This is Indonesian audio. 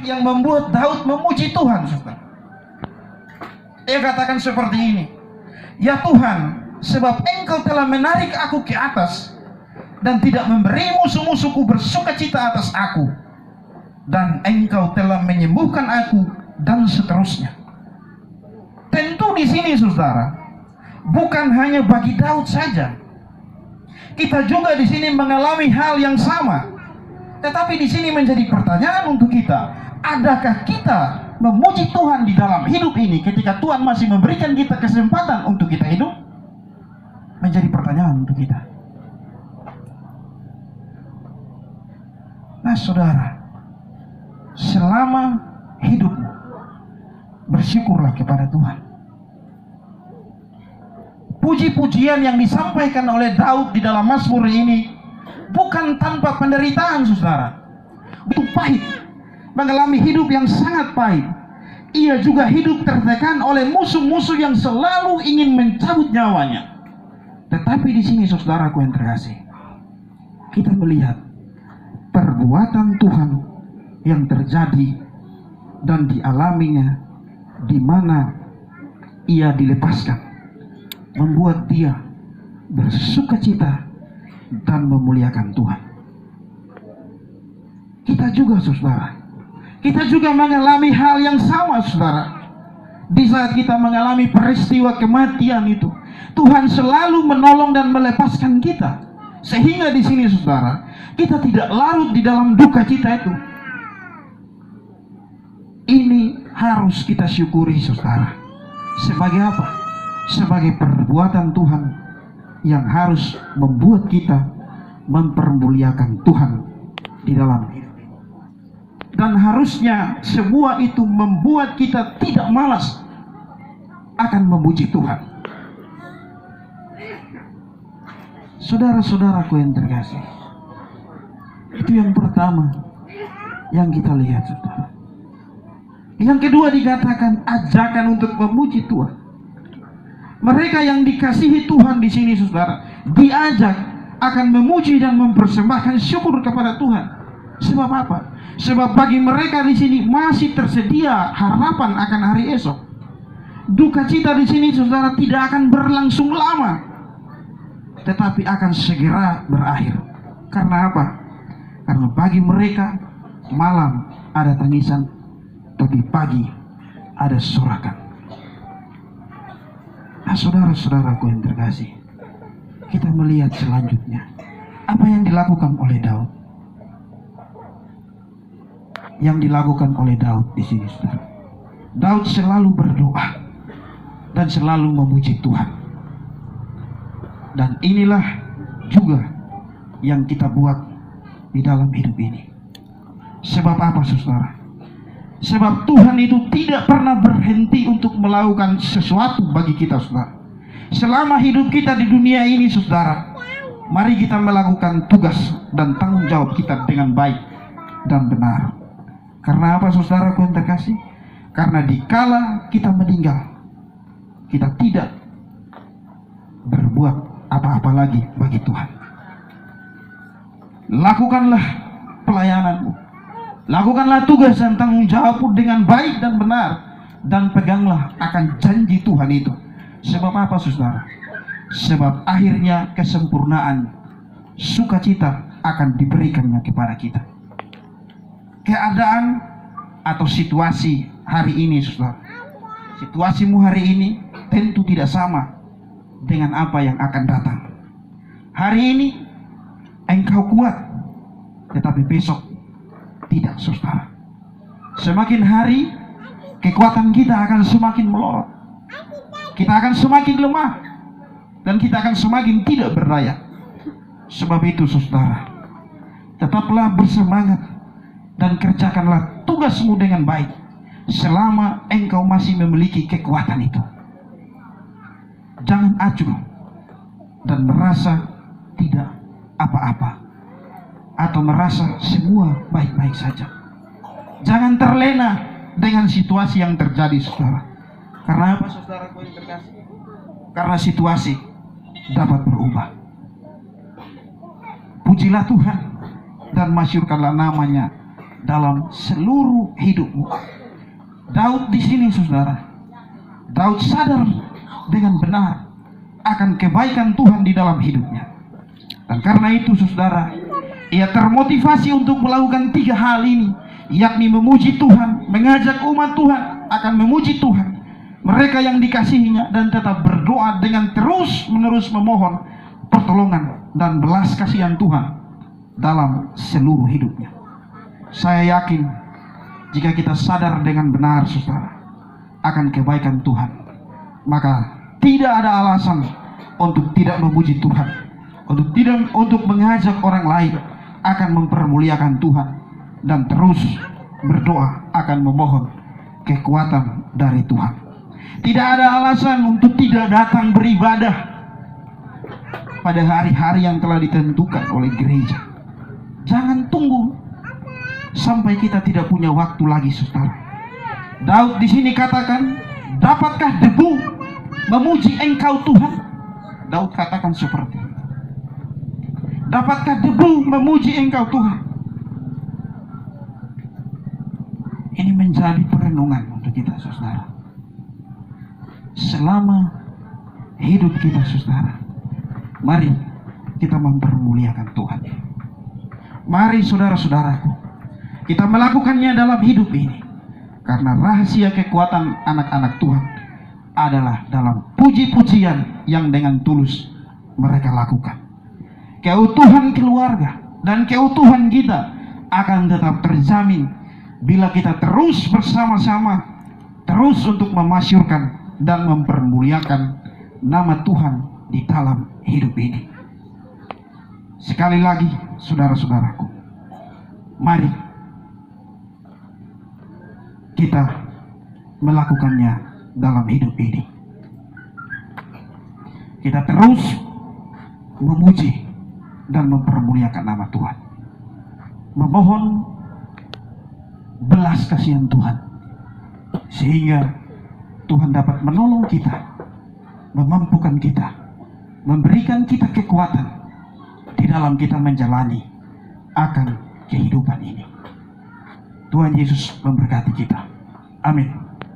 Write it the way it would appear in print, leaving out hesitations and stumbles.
yang membuat Daud memuji Tuhan, saudara. Ia katakan seperti ini, "Ya Tuhan, sebab Engkau telah menarik aku ke atas dan tidak memberi musuh-musuhku bersukacita atas aku, dan Engkau telah menyembuhkan aku," dan seterusnya. Tentu di sini, saudara, bukan hanya bagi Daud saja. Kita juga di sini mengalami hal yang sama. Tetapi di sini menjadi pertanyaan untuk kita, adakah kita memuji Tuhan di dalam hidup ini ketika Tuhan masih memberikan kita kesempatan untuk kita hidup? Menjadi pertanyaan untuk kita. Nah, saudara, selama hidupmu, bersyukurlah kepada Tuhan. Puji-pujian yang disampaikan oleh Daud di dalam Mazmur ini bukan tanpa penderitaan, saudara. Itu pahit, mengalami hidup yang sangat pahit. Ia juga hidup tertekan oleh musuh-musuh yang selalu ingin mencabut nyawanya. Tetapi di sini, saudaraku yang terkasih, kita melihat perbuatan Tuhan yang terjadi dan dialaminya, di mana ia dilepaskan, membuat dia bersukacita dan memuliakan Tuhan. Kita juga, saudara, kita juga mengalami hal yang sama, saudara. Di saat kita mengalami peristiwa kematian itu, Tuhan selalu menolong dan melepaskan kita. Sehingga di sini, saudara, kita tidak larut di dalam duka cita itu. Ini harus kita syukuri, saudara. Sebagai apa? Sebagai perbuatan Tuhan yang harus membuat kita mempermuliakan Tuhan di dalam hidup. Dan harusnya semua itu membuat kita tidak malas akan memuji Tuhan. Saudara-saudaraku yang terkasih, itu yang pertama yang kita lihat, saudara. Yang kedua dikatakan ajakan untuk memuji Tuhan. Mereka yang dikasihi Tuhan di sini, saudara, diajak akan memuji dan mempersembahkan syukur kepada Tuhan. Sebab apa? Sebab bagi mereka di sini masih tersedia harapan akan hari esok. Duka cita di sini, saudara, tidak akan berlangsung lama, tetapi akan segera berakhir. Karena apa? Karena bagi mereka malam ada tangisan, tapi pagi ada sorakan. Nah, saudara-saudaraku yang terkasih, kita melihat selanjutnya apa yang dilakukan oleh Daud. Yang dilakukan oleh Daud di sini, saudara. Daud selalu berdoa dan selalu memuji Tuhan. Dan inilah juga yang kita buat di dalam hidup ini. Sebab apa, saudara? Sebab Tuhan itu tidak pernah berhenti untuk melakukan sesuatu bagi kita, saudara. Selama hidup kita di dunia ini, saudara, mari kita melakukan tugas dan tanggung jawab kita dengan baik dan benar. Karena apa, saudaraku yang terkasih? Karena dikala kita meninggal, kita tidak berbuat apa-apa lagi bagi Tuhan. Lakukanlah pelayananmu, lakukanlah tugas dan tanggung jawabmu dengan baik dan benar, dan peganglah akan janji Tuhan itu. Sebab apa, saudara? Sebab akhirnya kesempurnaan sukacita akan diberikannya kepada kita. Keadaan atau situasi hari ini, saudara, situasimu hari ini tentu tidak sama dengan apa yang akan datang. Hari ini engkau kuat, tetapi besok tidak, saudara. Semakin hari kekuatan kita akan semakin melorot. Kita akan semakin lemah dan kita akan semakin tidak berdaya. Sebab itu, saudara, tetaplah bersemangat dan kerjakanlah tugasmu dengan baik selama engkau masih memiliki kekuatan itu. Jangan acuh dan merasa tidak apa-apa atau merasa semua baik-baik saja. Jangan terlena dengan situasi yang terjadi, saudara. Karena apa, saudaraku yang terkasih? Karena situasi dapat berubah. Pujilah Tuhan dan masyurkanlah namanya dalam seluruh hidupmu. Daud di sini, saudara, Daud sadar dengan benar akan kebaikan Tuhan di dalam hidupnya. Dan karena itu, saudara, ia termotivasi untuk melakukan 3 hal ini, yakni memuji Tuhan, mengajak umat Tuhan akan memuji Tuhan, mereka yang dikasihinya, dan tetap berdoa dengan terus-menerus memohon pertolongan dan belas kasihan Tuhan dalam seluruh hidupnya. Saya yakin jika kita sadar dengan benar, saudara, akan kebaikan Tuhan, maka tidak ada alasan untuk tidak memuji Tuhan, untuk mengajak orang lain akan mempermuliakan Tuhan, dan terus berdoa akan memohon kekuatan dari Tuhan. Tidak ada alasan untuk tidak datang beribadah pada hari-hari yang telah ditentukan oleh gereja. Jangan tunggu sampai kita tidak punya waktu lagi, saudara. Daud di sini katakan, dapatkah debu memuji Engkau Tuhan? Daud katakan seperti itu. Dapatkah debu memuji Engkau Tuhan? Ini menjadi perenungan untuk kita, saudara. Selama hidup kita, saudara, mari kita mempermuliakan Tuhan. Mari, saudara-saudaraku, kita melakukannya dalam hidup ini, karena rahasia kekuatan anak-anak Tuhan adalah dalam puji-pujian yang dengan tulus mereka lakukan. Keutuhan keluarga dan keutuhan kita akan tetap terjamin bila kita terus bersama-sama, terus untuk memasyurkan dan mempermuliakan nama Tuhan di dalam hidup ini. Sekali lagi, saudara-saudaraku, mari kita melakukannya dalam hidup ini. Kita terus memuji dan mempermuliakan nama Tuhan, memohon belas kasihan Tuhan, sehingga Tuhan dapat menolong kita, memampukan kita, memberikan kita kekuatan di dalam kita menjalani akan kehidupan ini. Tuhan Yesus memberkati kita. Amin.